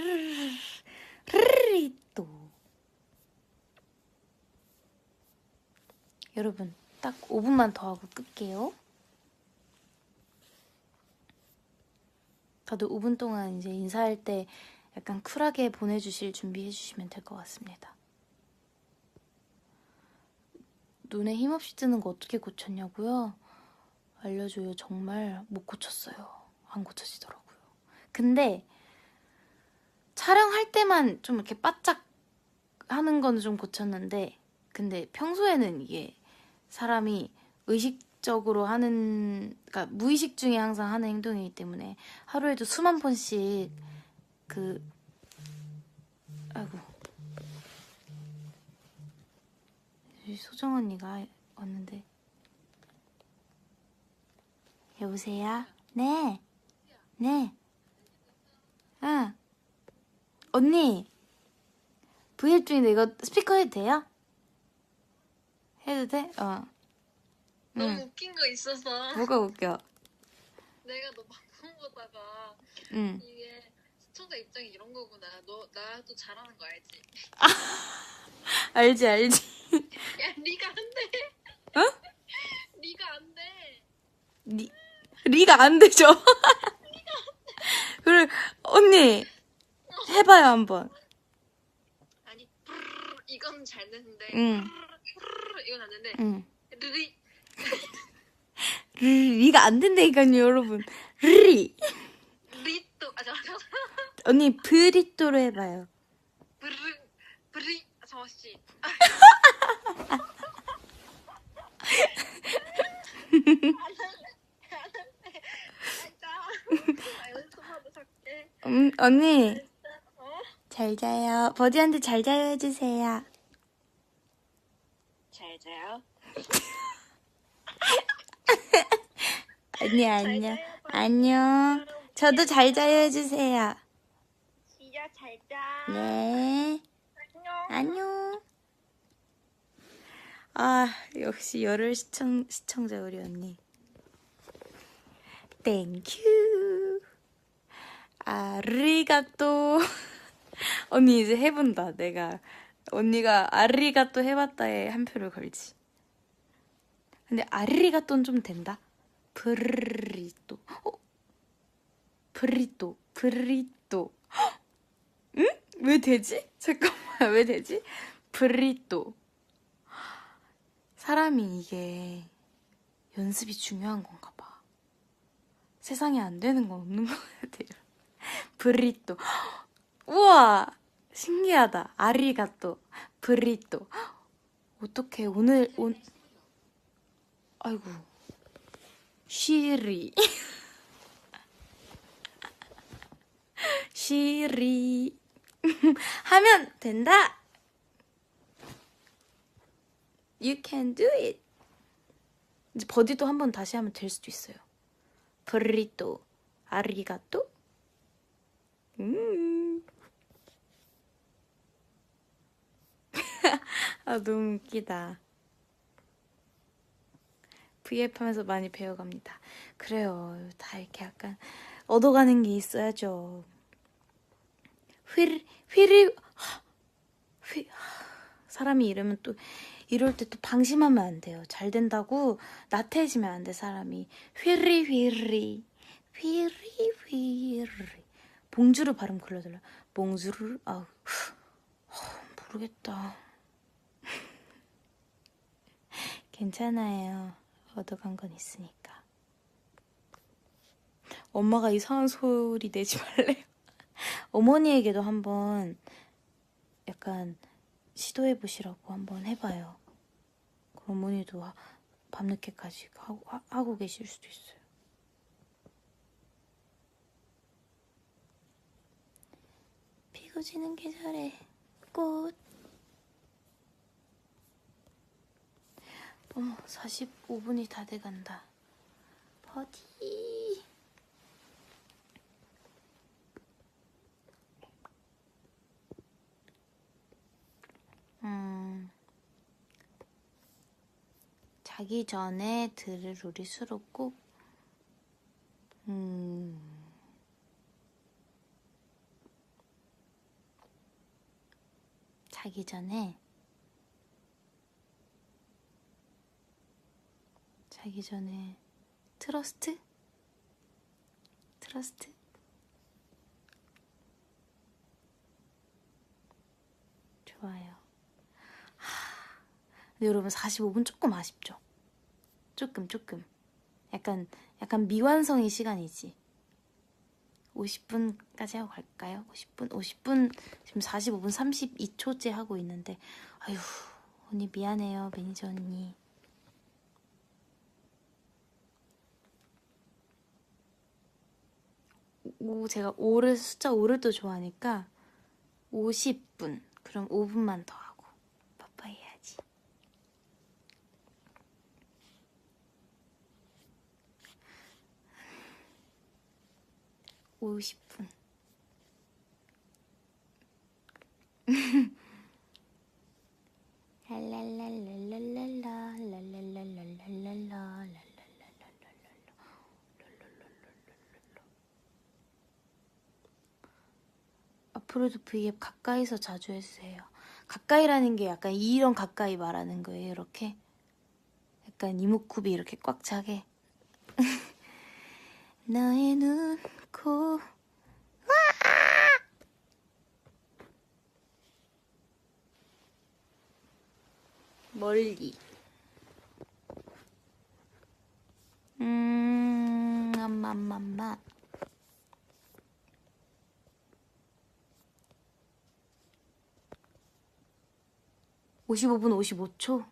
여러분, 딱 5분만 더 하고 끌게요. 다들 5분 동안 이제 인사할 때 약간 쿨하게 보내주실 준비해주시면 될 것 같습니다. 눈에 힘없이 뜨는 거 어떻게 고쳤냐고요? 알려줘요. 정말 못 고쳤어요. 안 고쳐지더라고요. 근데 촬영할 때만 좀 이렇게 바짝 하는 거는 좀 고쳤는데 근데 평소에는 이게 사람이 의식적으로 하는, 그러니까 무의식 중에 항상 하는 행동이기 때문에 하루에도 수만 번씩 아이고, 소정 언니가 왔는데. 여보세요? 네. 응. 언니, 브이앱 중인데 이거 스피커 해도 돼요? 해도 돼? 너무 웃긴 거 있어서 뭐가 웃겨? 내가 너 방송 보다가 이게 시청자 입장이 이런 거구나. 나도 잘하는 거 알지? 알지. 야, 리가 안 돼. 리가 안 돼. 리가 안 되죠? 그래, 언니, 해봐요, 한번. 아니, 이건 잘 되는데. 응. 이건 안 되는데. 응. 리. 리가 안 된다니까요, 여러분. 리또. 잠깐만. 언니, 브리또로 해봐요. 브리. 잠깐씨. 언니. 잘 자요. 버디한테 잘 자요 해주세요. 잘 자요. 언니, 안녕. 저도 잘 자요 해주세요. 시야 잘 자. 네. 안녕. 역시 열혈 시청자 우리 언니. 땡큐. 아리가또. 언니 이제 해본다. 언니가 아리가또 해봤다에 한 표를 걸지. 근데 아리가또는 좀 된다. 브리또. 브리또. 응? 왜 되지? 잠깐만, 왜 되지? 브리또. 사람이 이게 연습이 중요한 건가 봐. 세상에 안 되는 건 없는 것 같아요. 브리또. 우와! 신기하다. 아리가또. 브리또. 어떡해. 아이고. 쉬리. 시리 하면 된다. You can do it. 이제 버디도 한번 다시 하면 될 수도 있어요. 브리또 아리가또. 아 너무 웃기다. V앱 하면서 많이 배워갑니다. 그래요. 다 이렇게 약간 얻어가는 게 있어야죠. 사람이 이러면 또 이럴 때 또 방심하면 안 돼요. 잘 된다고 나태해지면 안 돼, 사람이. 휘리. 봉주르 발음 걸려들려. 봉주르, 아우, 모르겠다. 괜찮아요. 얻어간 건 있으니까. 엄마가 이상한 소리 내지 말래요. 어머니에게도 한번 약간 시도해보시라고 한번 해봐요. 그럼 어머니도 밤늦게까지 하고 계실 수도 있어요. 피고 지는 계절에 꽃. 어머, 45분이 다 돼간다. 버디. 자기 전에 들을 우리 수록곡. 자기 전에 트러스트? 좋아요. 근데 여러분 45분 조금 아쉽죠? 조금 약간 미완성의 시간이지. 50분까지 하고 갈까요? 50분 지금 45분 32초째 하고 있는데 아휴 언니 미안해요 매니저 언니. 제가 숫자 5를 또 좋아하니까 50분. 그럼 5분만 더 하고 빠빠이 해야지. (50분) 앞으로도 V앱 가까이서 자주 해주세요. 가까이라는 게 약간 이런 가까이 말하는 거예요. 이렇게 약간 이목구비 이렇게 꽉 차게. 나의 눈, 코. 멀리. 엄마. 55분 55초?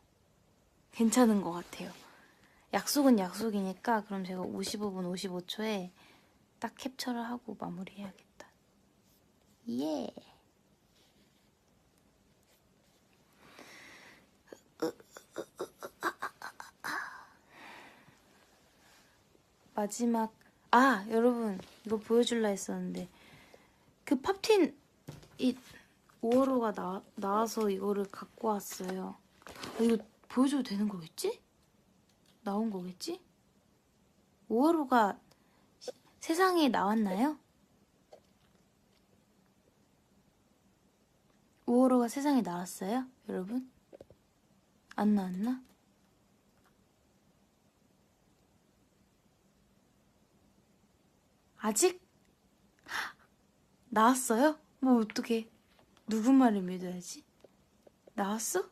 괜찮은 것 같아요. 약속은 약속이니까 그럼 제가 55분 55초에 딱 캡처를 하고 마무리해야겠다. 예. 마지막 여러분 이거 보여줄라 했었는데 그 팝틴 이 5월호가 나와서 이거를 갖고 왔어요. 이거 보여줘도 되는 거겠지? 나온 거겠지? 5월호가 세상에 나왔나요? 5월호가 세상에 나왔어요? 여러분? 안 나왔나? 아직? 나왔어요? 뭐 어떡해. 누구 말을 믿어야지? 나왔어?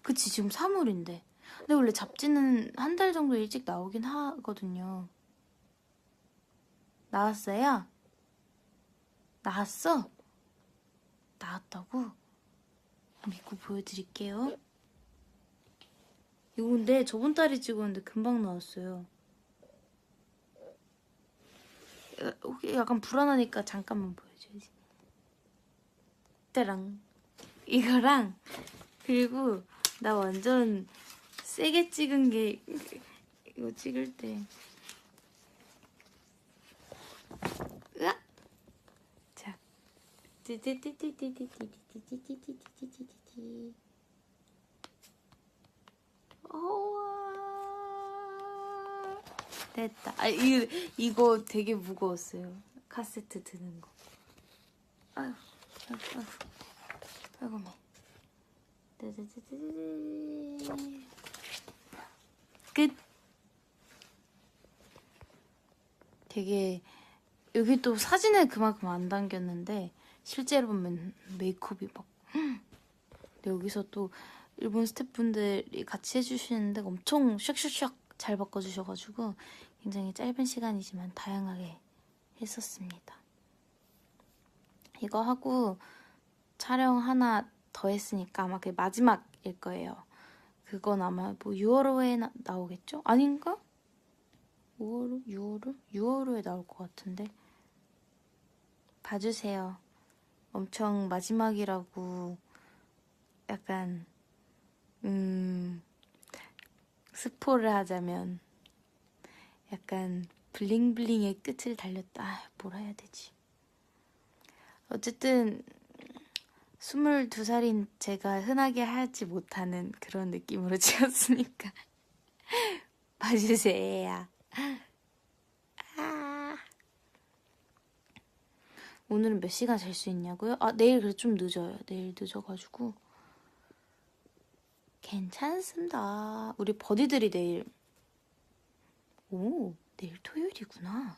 그치 지금 3월인데. 근데 원래 잡지는 한 달 정도 일찍 나오긴 하거든요. 나왔어요? 나왔어? 나왔다고? 믿고 보여드릴게요. 이거 근데 저번 달에 찍었는데 금방 나왔어요. 약간 불안하니까 잠깐만 보여줘. 보여줘야지. 따랑. 이거랑 그리고 나 완전 세게 찍은 게 이거 찍을 때 으악! 자 됐다. 아, 이거 되게 무거웠어요. 카세트 드는 거. 아유, 아유, 아이고, 매. 끝. 되게 여기 또 사진을 그만큼 안 담겼는데 실제로 보면 메이크업이 막 근데 여기서 또 일본 스태프분들이 같이 해주시는데 엄청 샥샥샥 잘 바꿔주셔가지고 굉장히 짧은 시간이지만 다양하게 했었습니다. 이거 하고 촬영 하나 더 했으니까 아마 그게 마지막일 거예요. 그건 아마 뭐 6월호에 나오겠죠? 아닌가? 5월호? 6월호? 6월호에 나올 것 같은데 봐주세요. 엄청 마지막이라고 약간 스포를 하자면 약간 블링블링의 끝을 달렸다. 아, 뭐라 해야 되지? 어쨌든 22살인 제가 흔하게 하지 못하는 그런 느낌으로 찍었으니까 봐주세요. 아. 오늘은 몇 시간 잘 수 있냐고요? 아, 내일 그래 좀 늦어요. 내일 늦어가지고 괜찮습니다. 우리 버디들이 내일 내일 토요일이구나.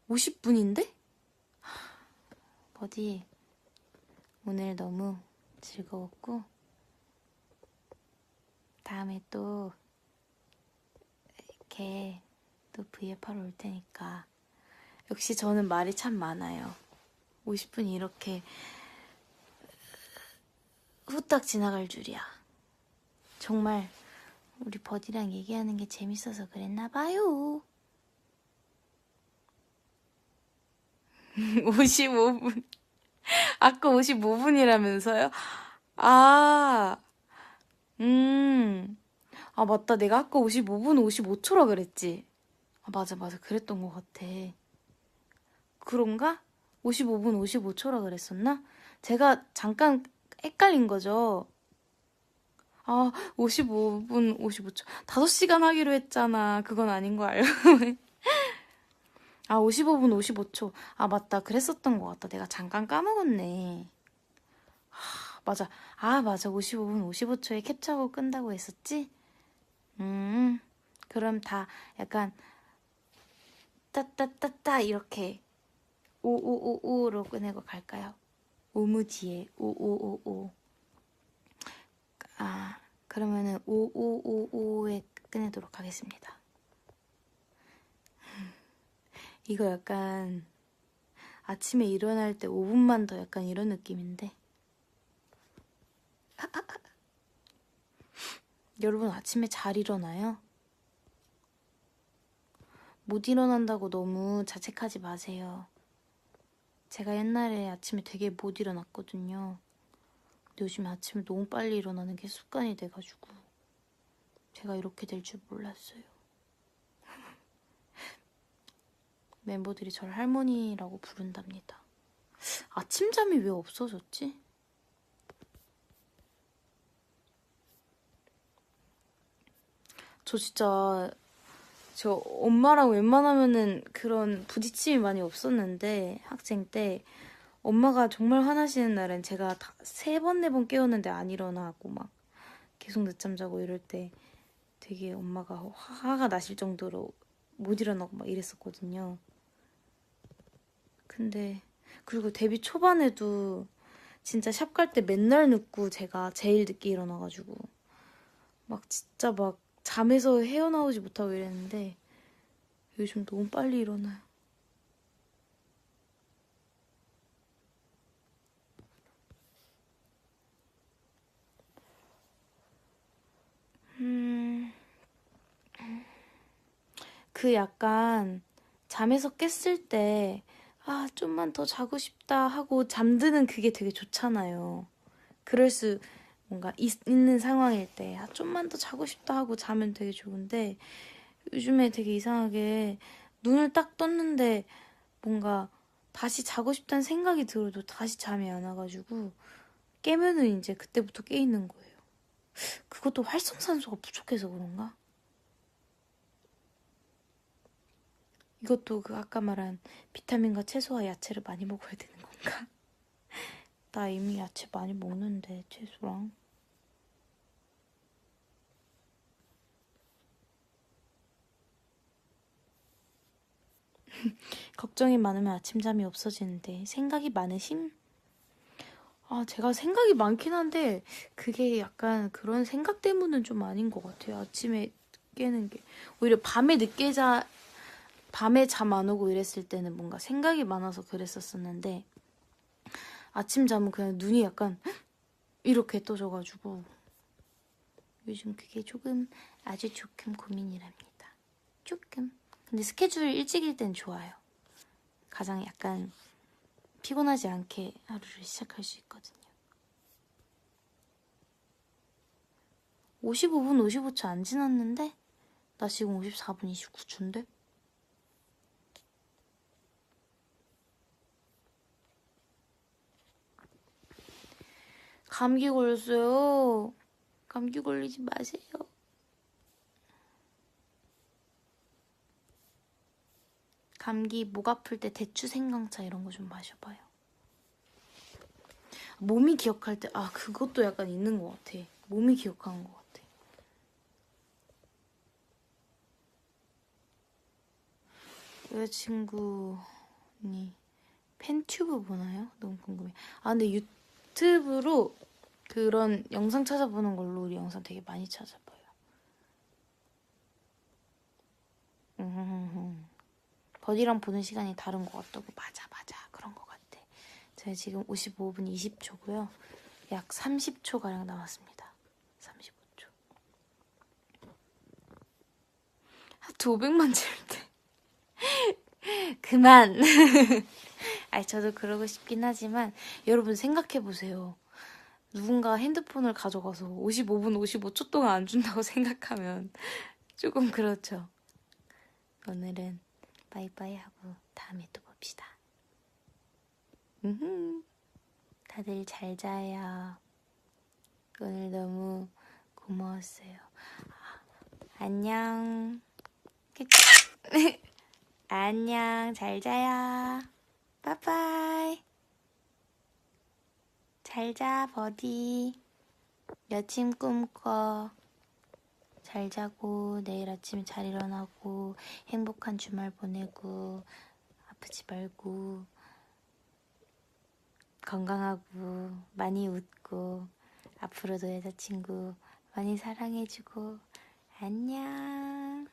50분인데? 버디 오늘 너무 즐거웠고 다음에 또 이렇게 또 VF하러 올 테니까 역시 저는 말이 참 많아요. 50분이 이렇게 후딱 지나갈 줄이야. 정말 우리 버디랑 얘기하는 게 재밌어서 그랬나 봐요. 55분. 아까 55분이라면서요? 아, 아, 맞다. 내가 아까 55분 55초라 그랬지. 아, 맞아. 그랬던 것 같아. 그런가? 55분 55초라 그랬었나? 제가 잠깐 헷갈린 거죠. 아, 55분 55초. 5시간 하기로 했잖아. 그건 아닌 거 알고. 아, 55분 55초. 아, 맞다. 그랬었던 것 같다. 내가 잠깐 까먹었네. 맞아. 아, 맞아. 55분 55초에 캡처하고 끈다고 했었지? 그럼 다 약간 따따따따 이렇게 오오오오로 꺼내고 갈까요? 오무지에 오오오오. 아, 그러면은 오오오오에 꺼내도록 하겠습니다. 이거 약간 아침에 일어날 때 5분만 더 약간 이런 느낌인데. 여러분 아침에 잘 일어나요? 못 일어난다고 너무 자책하지 마세요. 제가 옛날에 아침에 되게 못 일어났거든요. 근데 요즘 아침에 너무 빨리 일어나는 게 습관이 돼가지고 제가 이렇게 될 줄 몰랐어요. 멤버들이 저를 할머니라고 부른답니다. 아침잠이 왜 없어졌지? 저 진짜 저 엄마랑 웬만하면은 그런 부딪힘이 많이 없었는데 학생 때 엄마가 정말 화나시는 날엔 제가 다 3번, 4번 깨웠는데 안 일어나고 막 계속 늦잠 자고 이럴 때 되게 엄마가 화가 나실 정도로 못 일어나고 막 이랬었거든요. 근데 그리고 데뷔 초반에도 진짜 샵 갈 때 맨날 늦고 제가 제일 늦게 일어나가지고 막 진짜 막 잠에서 헤어나오지 못하고 이랬는데 요즘 너무 빨리 일어나요. 그 약간 잠에서 깼을 때 아, 좀만 더 자고 싶다 하고 잠드는 그게 되게 좋잖아요. 그럴 수 뭔가 있는 상황일 때 아, 좀만 더 자고 싶다 하고 자면 되게 좋은데 요즘에 되게 이상하게 눈을 딱 떴는데 뭔가 다시 자고 싶다는 생각이 들어도 다시 잠이 안 와가지고 깨면은 이제 그때부터 깨 있는 거예요. 그것도 활성산소가 부족해서 그런가? 이것도 그 아까 말한 비타민과 채소와 야채를 많이 먹어야 되는 건가? 나 이미 야채 많이 먹는데 채소랑. 걱정이 많으면 아침잠이 없어지는데 생각이 많으심? 아, 제가 생각이 많긴 한데 그게 약간 그런 생각 때문은 좀 아닌 것 같아요. 아침에 깨는 게. 오히려 밤에 잠 안 오고 이랬을 때는 뭔가 생각이 많아서 그랬었었는데 아침 잠은 그냥 눈이 약간 이렇게 떠져가지고 요즘 그게 아주 조금 고민이랍니다. 조금. 근데 스케줄 일찍일 땐 좋아요. 가장 약간 피곤하지 않게 하루를 시작할 수 있거든요. 55분 55초 안 지났는데? 나 지금 54분 29초인데? 감기 걸렸어요. 감기 걸리지 마세요. 감기 목 아플 때 대추 생강차 이런 거 좀 마셔봐요. 몸이 기억할 때, 아, 그것도 약간 있는 것 같아. 몸이 기억하는 것 같아. 여자친구니 팬튜브 보나요? 너무 궁금해. 아, 근데 유튜브로 그런 영상 찾아보는 걸로 우리 영상 되게 많이 찾아봐요. 버디랑 보는 시간이 다른 것 같다고. 맞아. 그런 것 같아. 제가 지금 55분 20초고요. 약 30초가량 남았습니다. 35초. 하트 500만 채울 때. 그만. 아니, 저도 그러고 싶긴 하지만 여러분 생각해보세요. 누군가 핸드폰을 가져가서 55분 55초 동안 안 준다고 생각하면 조금 그렇죠. 오늘은 바이바이 하고 다음에 또 봅시다. 다들 잘 자요. 오늘 너무 고마웠어요. 안녕. 안녕. 잘 자요. 빠빠이. 잘 자, 버디. 여친 꿈꿔. 잘 자고 내일 아침 잘 일어나고 행복한 주말 보내고 아프지 말고 건강하고 많이 웃고 앞으로도 여자친구 많이 사랑해주고 안녕.